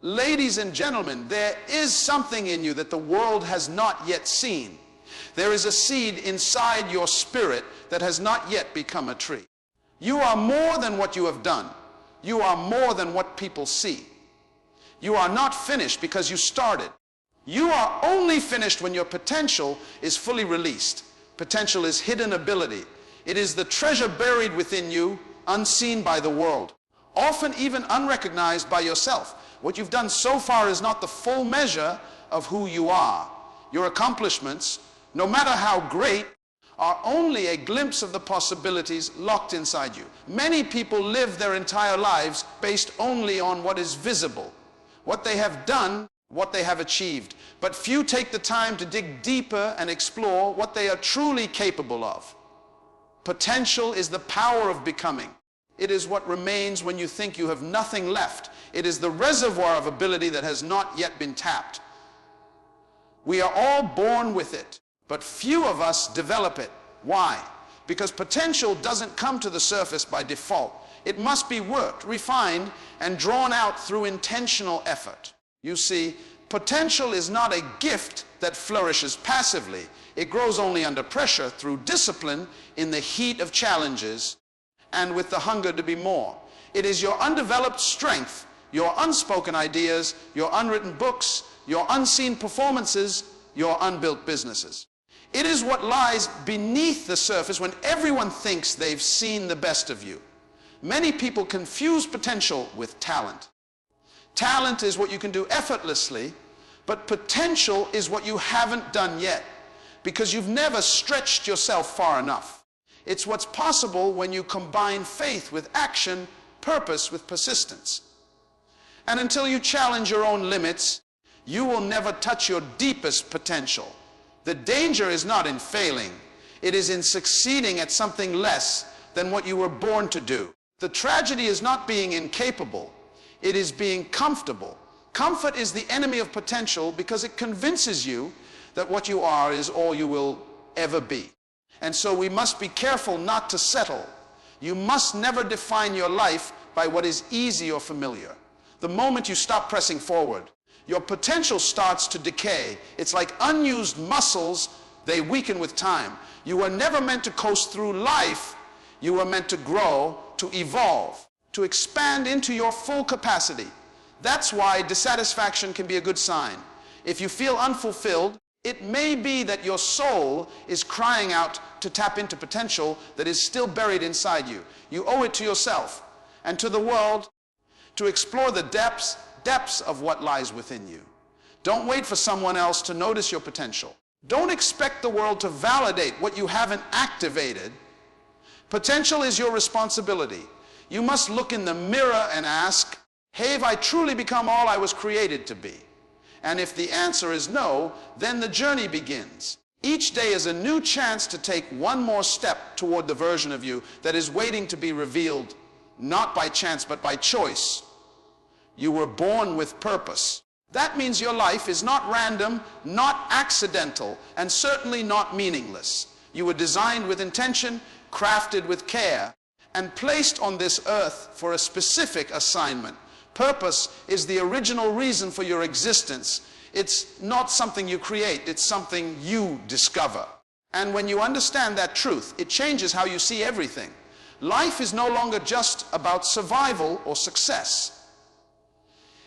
Ladies and gentlemen, there is something in you that the world has not yet seen. There is a seed inside your spirit that has not yet become a tree. You are more than what you have done. You are more than what people see. You are not finished because you started. You are only finished when your potential is fully released. Potential is hidden ability. It is the treasure buried within you, unseen by the world, often even unrecognized by yourself. What you've done so far is not the full measure of who you are. Your accomplishments, no matter how great, are only a glimpse of the possibilities locked inside you. Many people live their entire lives based only on what is visible, what they have done, what they have achieved. But few take the time to dig deeper and explore what they are truly capable of. Potential is the power of becoming. It is what remains when you think you have nothing left. It is the reservoir of ability that has not yet been tapped. We are all born with it, but few of us develop it. Why? Because potential doesn't come to the surface by default. It must be worked, refined, and drawn out through intentional effort. You see, potential is not a gift that flourishes passively. It grows only under pressure through discipline in the heat of challenges and with the hunger to be more. It is your undeveloped strength, your unspoken ideas, your unwritten books, your unseen performances, your unbuilt businesses. It is what lies beneath the surface when everyone thinks they've seen the best of you. Many people confuse potential with talent. Talent is what you can do effortlessly, but potential is what you haven't done yet because you've never stretched yourself far enough. It's what's possible when you combine faith with action, purpose with persistence. And until you challenge your own limits, you will never touch your deepest potential. The danger is not in failing. It is in succeeding at something less than what you were born to do. The tragedy is not being incapable. It is being comfortable. Comfort is the enemy of potential because it convinces you that what you are is all you will ever be. And so we must be careful not to settle. You must never define your life by what is easy or familiar. The moment you stop pressing forward, your potential starts to decay. It's like unused muscles, they weaken with time. You were never meant to coast through life. You were meant to grow, to evolve, to expand into your full capacity. That's why dissatisfaction can be a good sign. If you feel unfulfilled, it may be that your soul is crying out to tap into potential that is still buried inside you. You owe it to yourself and to the world to explore the depths of what lies within you. Don't wait for someone else to notice your potential. Don't expect the world to validate what you haven't activated. Potential is your responsibility. You must look in the mirror and ask, have I truly become all I was created to be? And if the answer is no, then the journey begins. Each day is a new chance to take one more step toward the version of you that is waiting to be revealed, not by chance, but by choice. You were born with purpose. That means your life is not random, not accidental, and certainly not meaningless. You were designed with intention, crafted with care, and placed on this earth for a specific assignment. Purpose is the original reason for your existence. It's not something you create, it's something you discover. And when you understand that truth, it changes how you see everything. Life is no longer just about survival or success.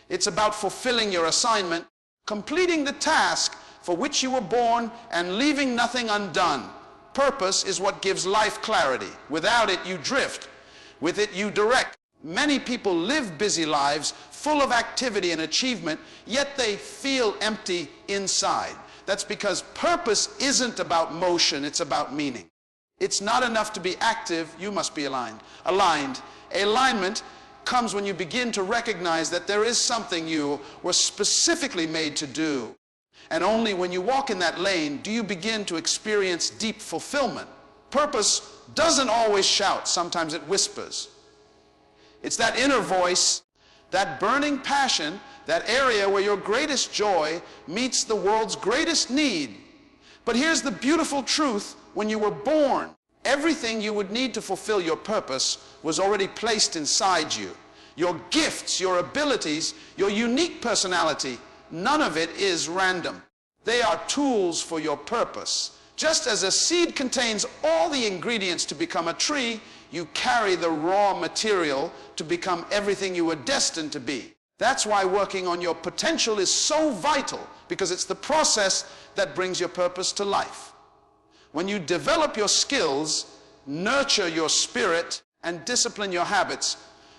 It's about fulfilling your assignment, completing the task for which you were born, and leaving nothing undone. Purpose is what gives life clarity. Without it, you drift. With it, you direct. Many people live busy lives full of activity and achievement, yet they feel empty inside. That's because purpose isn't about motion, it's about meaning. It's not enough to be active, you must be aligned. Alignment comes when you begin to recognize that there is something you were specifically made to do. And only when you walk in that lane do you begin to experience deep fulfillment. Purpose doesn't always shout, sometimes it whispers. It's that inner voice, that burning passion, that area where your greatest joy meets the world's greatest need. But here's the beautiful truth. When you were born, everything you would need to fulfill your purpose was already placed inside you. your gifts, your abilities, your unique personality, none of it is random. They are tools for your purpose. Just as a seed contains all the ingredients to become a tree, you carry the raw material to become everything you were destined to be. That's why working on your potential is so vital, because it's the process that brings your purpose to life. When you develop your skills, nurture your spirit, and discipline your habits,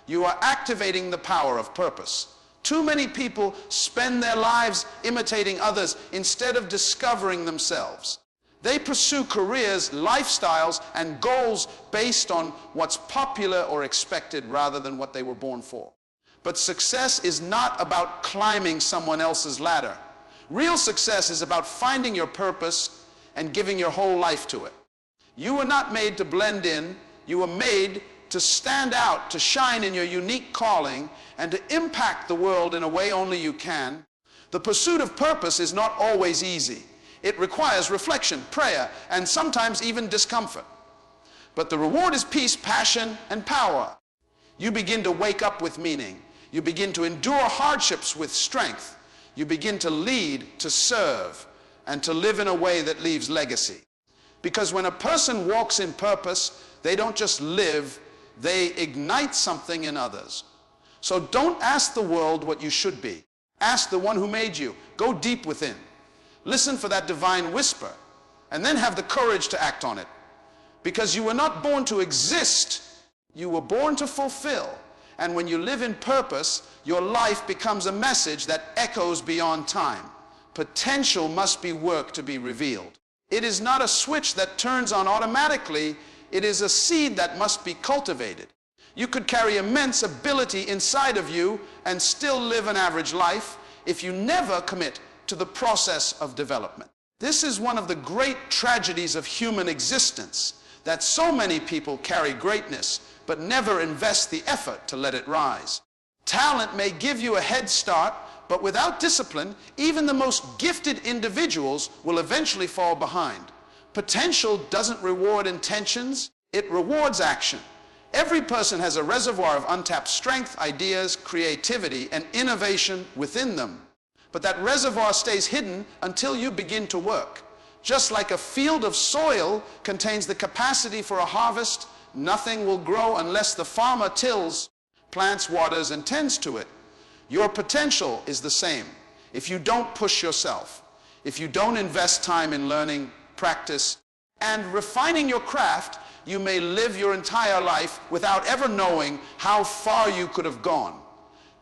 you are activating the power of purpose. Too many people spend their lives imitating others instead of discovering themselves. They pursue careers, lifestyles, and goals based on what's popular or expected rather than what they were born for. But success is not about climbing someone else's ladder. Real success is about finding your purpose and giving your whole life to it. You were not made to blend in. You were made to stand out, to shine in your unique calling, and to impact the world in a way only you can. The pursuit of purpose is not always easy. It requires reflection, prayer, and sometimes even discomfort. But the reward is peace, passion, and power. You begin to wake up with meaning. You begin to endure hardships with strength. You begin to lead, to serve, and to live in a way that leaves legacy. Because when a person walks in purpose, they don't just live, they ignite something in others. So don't ask the world what you should be. Ask the one who made you. Go deep within. Listen for that divine whisper, and then have the courage to act on it. Because you were not born to exist, you were born to fulfill. And when you live in purpose, your life becomes a message that echoes beyond time. Potential must be worked to be revealed. It is not a switch that turns on automatically. It is a seed that must be cultivated. You could carry immense ability inside of you and still live an average life if you never commit to the process of development. This is one of the great tragedies of human existence, that so many people carry greatness but never invest the effort to let it rise. Talent may give you a head start, but without discipline, even the most gifted individuals will eventually fall behind. Potential doesn't reward intentions, it rewards action. Every person has a reservoir of untapped strength, ideas, creativity, and innovation within them. But that reservoir stays hidden until you begin to work. Just like a field of soil contains the capacity for a harvest, nothing will grow unless the farmer tills, plants, waters, and tends to it. Your potential is the same. If you don't push yourself, if you don't invest time in learning, practice, and refining your craft, you may live your entire life without ever knowing how far you could have gone.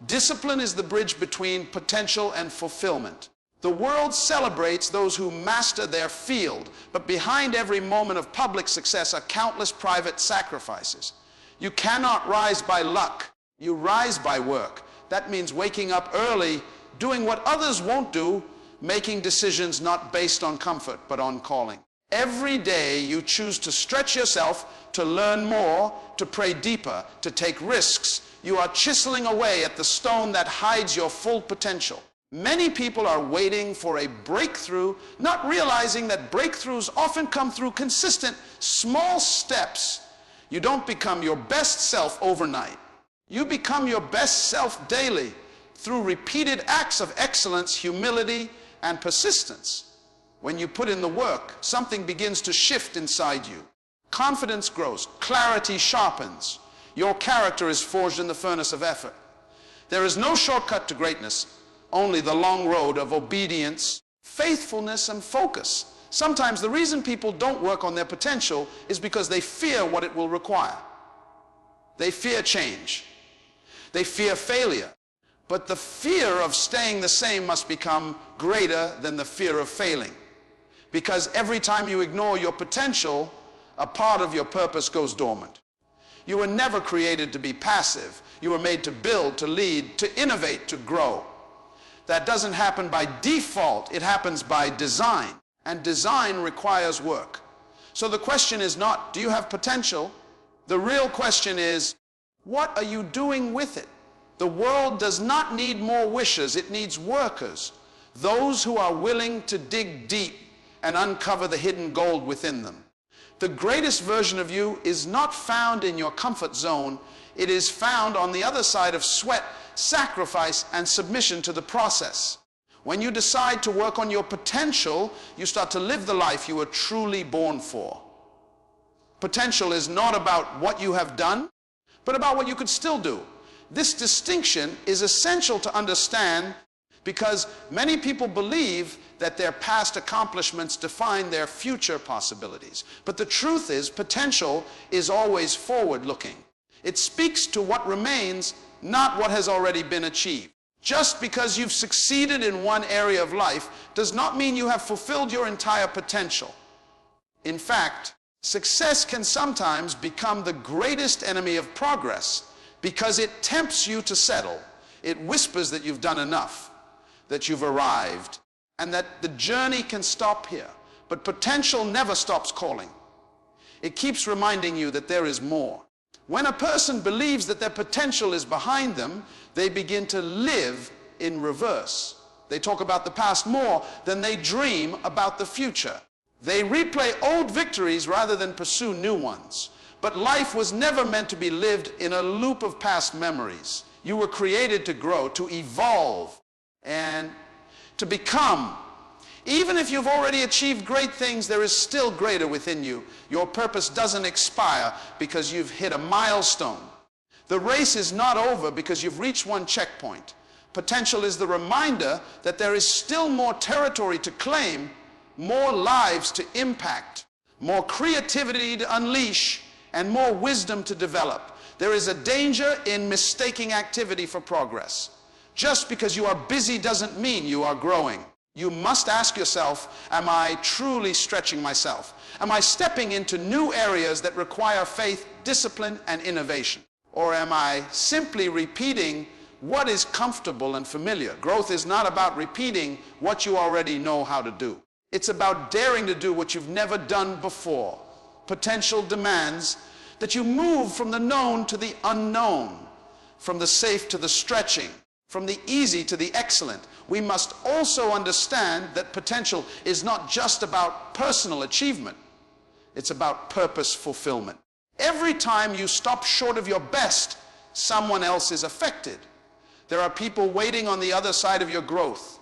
Discipline is the bridge between potential and fulfillment. The world celebrates those who master their field, but behind every moment of public success are countless private sacrifices. You cannot rise by luck. You rise by work. That means waking up early, doing what others won't do, making decisions not based on comfort, but on calling. Every day you choose to stretch yourself, to learn more, to pray deeper, to take risks. You are chiseling away at the stone that hides your full potential. Many people are waiting for a breakthrough, not realizing that breakthroughs often come through consistent, small steps. You don't become your best self overnight. You become your best self daily through repeated acts of excellence, humility, and persistence. When you put in the work, something begins to shift inside you. Confidence grows, clarity sharpens. Your character is forged in the furnace of effort. There is no shortcut to greatness, only the long road of obedience, faithfulness, and focus. Sometimes the reason people don't work on their potential is because they fear what it will require. They fear change. They fear failure. But the fear of staying the same must become greater than the fear of failing. Because every time you ignore your potential, a part of your purpose goes dormant. You were never created to be passive. You were made to build, to lead, to innovate, to grow. That doesn't happen by default. It happens by design. And design requires work. So the question is not, do you have potential? The real question is, what are you doing with it? The world does not need more wishers. It needs workers. Those who are willing to dig deep and uncover the hidden gold within them. The greatest version of you is not found in your comfort zone. It is found on the other side of sweat, sacrifice, and submission to the process. When you decide to work on your potential, you start to live the life you were truly born for. Potential is not about what you have done, but about what you could still do. This distinction is essential to understand because many people believe that their past accomplishments define their future possibilities. But the truth is, potential is always forward-looking. It speaks to what remains, not what has already been achieved. Just because you've succeeded in one area of life does not mean you have fulfilled your entire potential. In fact, success can sometimes become the greatest enemy of progress because it tempts you to settle. It whispers that you've done enough, that you've arrived, and that the journey can stop here. But potential never stops calling. It keeps reminding you that there is more. When a person believes that their potential is behind them, they begin to live in reverse. They talk about the past more than they dream about the future. They replay old victories rather than pursue new ones. But life was never meant to be lived in a loop of past memories. You were created to grow, to evolve, and to become. Even if you've already achieved great things, there is still greater within you. Your purpose doesn't expire because you've hit a milestone. The race is not over because you've reached one checkpoint. Potential is the reminder that there is still more territory to claim, more lives to impact, more creativity to unleash, and more wisdom to develop. There is a danger in mistaking activity for progress. Just because you are busy doesn't mean you are growing. You must ask yourself, am I truly stretching myself? Am I stepping into new areas that require faith, discipline, and innovation? Or am I simply repeating what is comfortable and familiar? Growth is not about repeating what you already know how to do. It's about daring to do what you've never done before. Potential demands that you move from the known to the unknown, from the safe to the stretching, from the easy to the excellent. We must also understand that potential is not just about personal achievement. It's about purpose fulfillment. Every time you stop short of your best, someone else is affected. There are people waiting on the other side of your growth.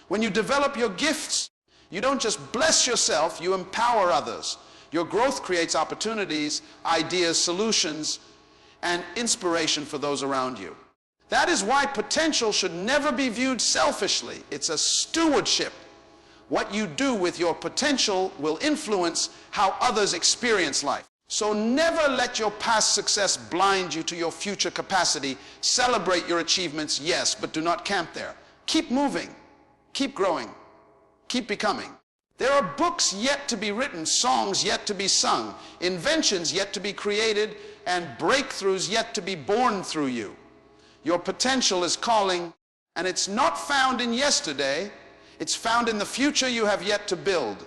When you develop your gifts, you don't just bless yourself, you empower others. Your growth creates opportunities, ideas, solutions, and inspiration for those around you. That is why potential should never be viewed selfishly. It's a stewardship. What you do with your potential will influence how others experience life. So never let your past success blind you to your future capacity. Celebrate your achievements, yes, but do not camp there. Keep moving, keep growing, keep becoming. There are books yet to be written, songs yet to be sung, inventions yet to be created, and breakthroughs yet to be born through you. Your potential is calling, and it's not found in yesterday. It's found in the future you have yet to build.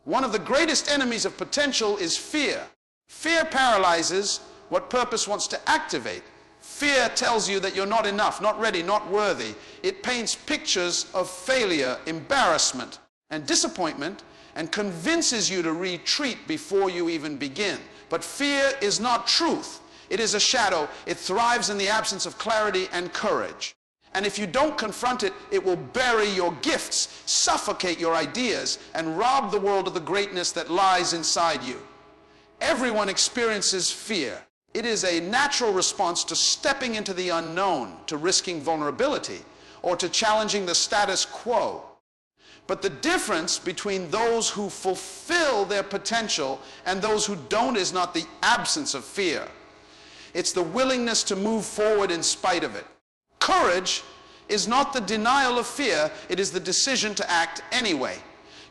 One of the greatest enemies of potential is fear. Fear paralyzes what purpose wants to activate. Fear tells you that you're not enough, not ready, not worthy. It paints pictures of failure, embarrassment, and disappointment, and convinces you to retreat before you even begin. But fear is not truth. It is a shadow. It thrives in the absence of clarity and courage. And if you don't confront it, it will bury your gifts, suffocate your ideas, and rob the world of the greatness that lies inside you. Everyone experiences fear. It is a natural response to stepping into the unknown, to risking vulnerability, or to challenging the status quo. But the difference between those who fulfill their potential and those who don't is not the absence of fear. It's the willingness to move forward in spite of it. Courage is not the denial of fear, it is the decision to act anyway.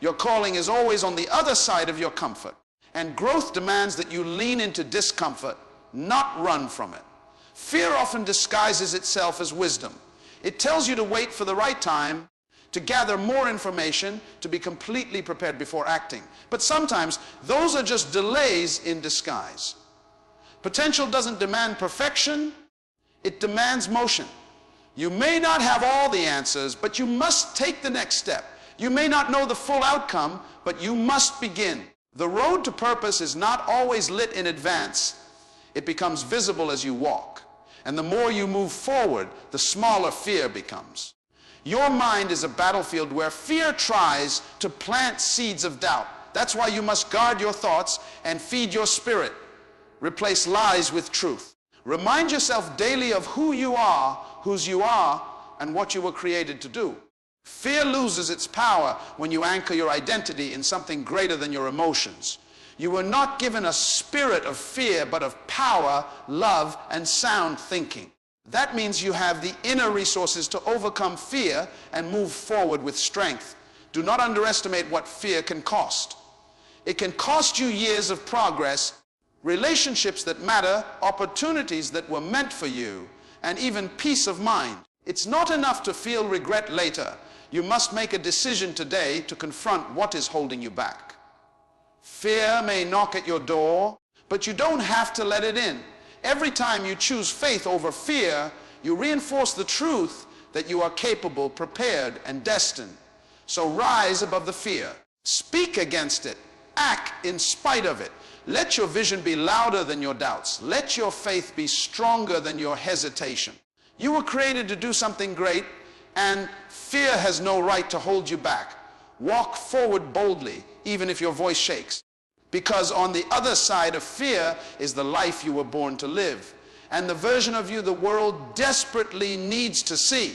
Your calling is always on the other side of your comfort, and growth demands that you lean into discomfort, not run from it. Fear often disguises itself as wisdom. It tells you to wait for the right time, to gather more information, to be completely prepared before acting. But sometimes those are just delays in disguise. Potential doesn't demand perfection, it demands motion. You may not have all the answers, but you must take the next step. You may not know the full outcome, but you must begin. The road to purpose is not always lit in advance. It becomes visible as you walk. And the more you move forward, the smaller fear becomes. Your mind is a battlefield where fear tries to plant seeds of doubt. That's why you must guard your thoughts and feed your spirit. Replace lies with truth. Remind yourself daily of who you are, whose you are, and what you were created to do. Fear loses its power when you anchor your identity in something greater than your emotions. You were not given a spirit of fear, but of power, love, and sound thinking. That means you have the inner resources to overcome fear and move forward with strength. Do not underestimate what fear can cost. It can cost you years of progress, relationships that matter, opportunities that were meant for you, and even peace of mind. It's not enough to feel regret later. You must make a decision today to confront what is holding you back. Fear may knock at your door, but you don't have to let it in. Every time you choose faith over fear, you reinforce the truth that you are capable, prepared, and destined. So rise above the fear. Speak against it. Act in spite of it. Let your vision be louder than your doubts. Let your faith be stronger than your hesitation. You were created to do something great, and fear has no right to hold you back. Walk forward boldly, even if your voice shakes. Because on the other side of fear is the life you were born to live, and the version of you the world desperately needs to see.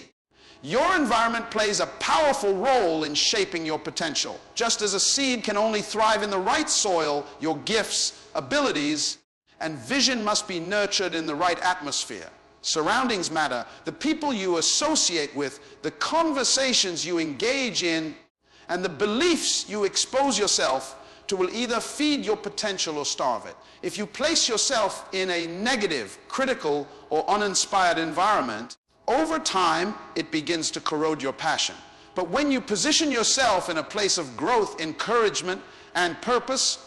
Your environment plays a powerful role in shaping your potential. Just as a seed can only thrive in the right soil, your gifts, abilities, and vision must be nurtured in the right atmosphere. Surroundings matter. The people you associate with, the conversations you engage in, and the beliefs you expose yourself to will either feed your potential or starve it. If you place yourself in a negative, critical, or uninspired environment, over time, it begins to corrode your passion. But when you position yourself in a place of growth, encouragement, and purpose,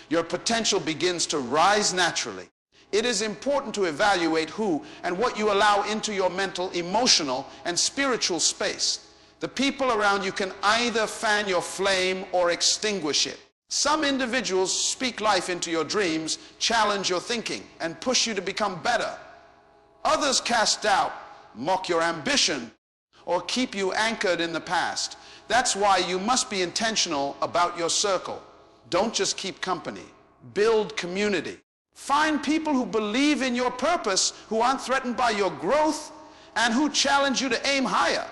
your potential begins to rise naturally. It is important to evaluate who and what you allow into your mental, emotional, and spiritual space. The people around you can either fan your flame or extinguish it. Some individuals speak life into your dreams, challenge your thinking, and push you to become better. Others cast doubt, mock your ambition, or keep you anchored in the past. That's why you must be intentional about your circle. Don't just keep company. Build community. Find people who believe in your purpose, who aren't threatened by your growth, and who challenge you to aim higher.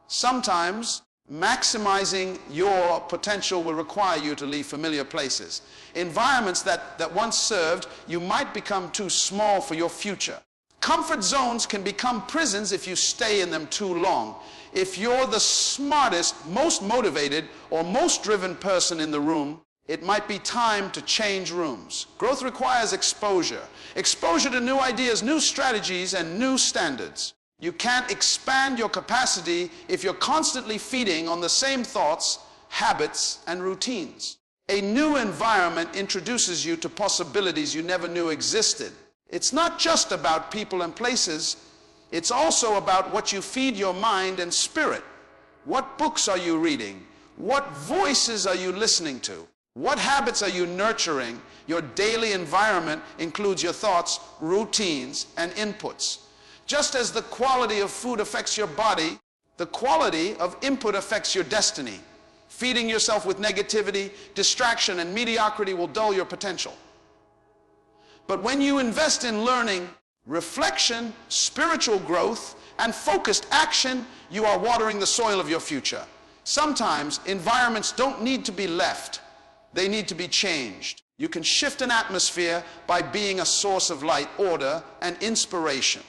Sometimes, maximizing your potential will require you to leave familiar places. Environments that once served, you might become too small for your future. Comfort zones can become prisons if you stay in them too long. If you're the smartest, most motivated, or most driven person in the room, it might be time to change rooms. Growth requires exposure. Exposure to new ideas, new strategies, and new standards. You can't expand your capacity if you're constantly feeding on the same thoughts, habits, and routines. A new environment introduces you to possibilities you never knew existed. It's not just about people and places. It's also about what you feed your mind and spirit. What books are you reading? What voices are you listening to? What habits are you nurturing? Your daily environment includes your thoughts, routines, and inputs. Just as the quality of food affects your body, the quality of input affects your destiny. Feeding yourself with negativity, distraction, and mediocrity will dull your potential. But when you invest in learning, reflection, spiritual growth, and focused action, you are watering the soil of your future. Sometimes environments don't need to be left. They need to be changed. You can shift an atmosphere by being a source of light, order, and inspiration.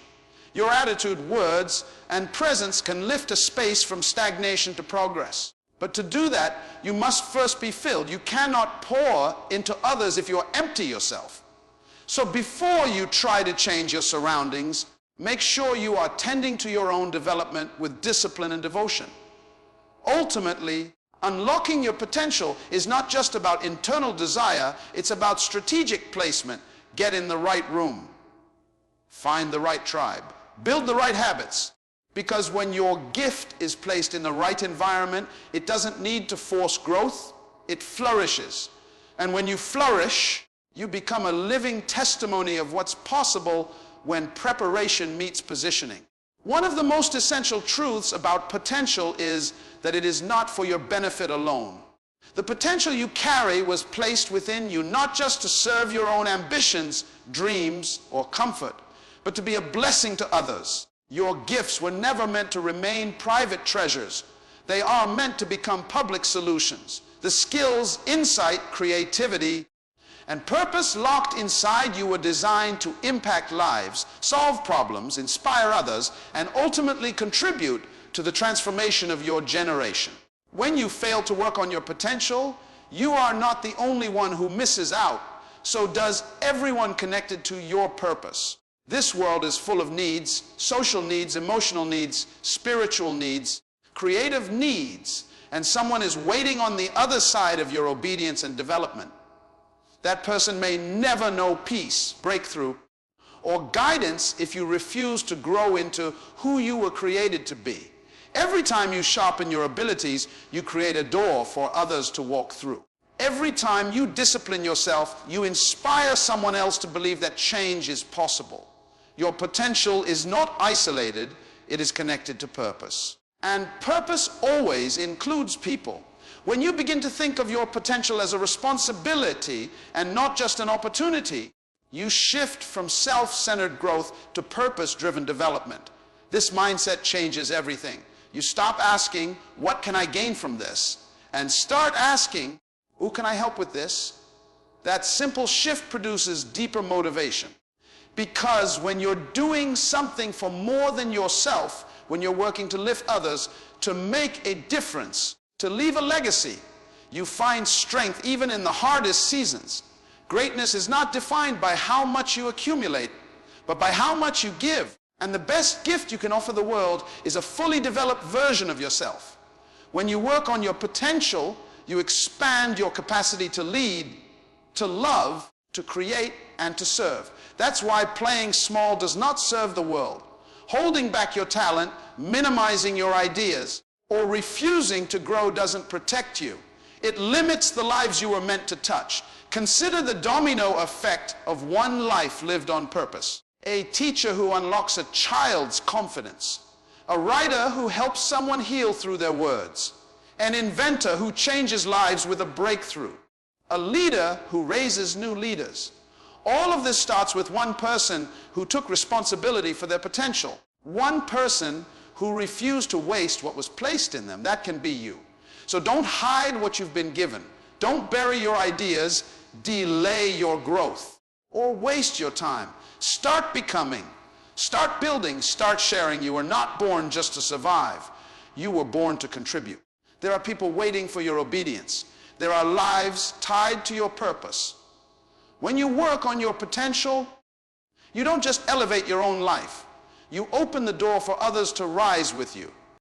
Your attitude, words, and presence can lift a space from stagnation to progress. But to do that, you must first be filled. You cannot pour into others if you're empty yourself. So before you try to change your surroundings, make sure you are tending to your own development with discipline and devotion. Ultimately, unlocking your potential is not just about internal desire, it's about strategic placement. Get in the right room. Find the right tribe. Build the right habits. Because when your gift is placed in the right environment, it doesn't need to force growth, it flourishes. And when you flourish, you become a living testimony of what's possible when preparation meets positioning. One of the most essential truths about potential is that it is not for your benefit alone. The potential you carry was placed within you not just to serve your own ambitions, dreams, or comfort, but to be a blessing to others. Your gifts were never meant to remain private treasures. They are meant to become public solutions. The skills, insight, creativity, and purpose locked inside you were designed to impact lives, solve problems, inspire others, and ultimately contribute to the transformation of your generation. When you fail to work on your potential, you are not the only one who misses out. So does everyone connected to your purpose. This world is full of needs, social needs, emotional needs, spiritual needs, creative needs, and someone is waiting on the other side of your obedience and development. That person may never know peace, breakthrough, or guidance if you refuse to grow into who you were created to be. Every time you sharpen your abilities, you create a door for others to walk through. Every time you discipline yourself, you inspire someone else to believe that change is possible. Your potential is not isolated, it is connected to purpose. And purpose always includes people. When you begin to think of your potential as a responsibility and not just an opportunity, you shift from self-centered growth to purpose-driven development. This mindset changes everything. You stop asking, what can I gain from this? And start asking, who can I help with this? That simple shift produces deeper motivation. Because when you're doing something for more than yourself, when you're working to lift others, to make a difference, to leave a legacy, you find strength even in the hardest seasons. Greatness is not defined by how much you accumulate, but by how much you give. And the best gift you can offer the world is a fully developed version of yourself. When you work on your potential, you expand your capacity to lead, to love, to create, and to serve. That's why playing small does not serve the world. Holding back your talent, minimizing your ideas, or refusing to grow doesn't protect you. It limits the lives you were meant to touch. Consider the domino effect of one life lived on purpose. A teacher who unlocks a child's confidence. A writer who helps someone heal through their words. An inventor who changes lives with a breakthrough. A leader who raises new leaders. All of this starts with one person who took responsibility for their potential. One person who refused to waste what was placed in them. That can be you. So don't hide what you've been given. Don't bury your ideas. Delay your growth or waste your time. Start becoming, start building, start sharing. You were not born just to survive. You were born to contribute. There are people waiting for your obedience. There are lives tied to your purpose. When you work on your potential, you don't just elevate your own life. You open the door for others to rise with you.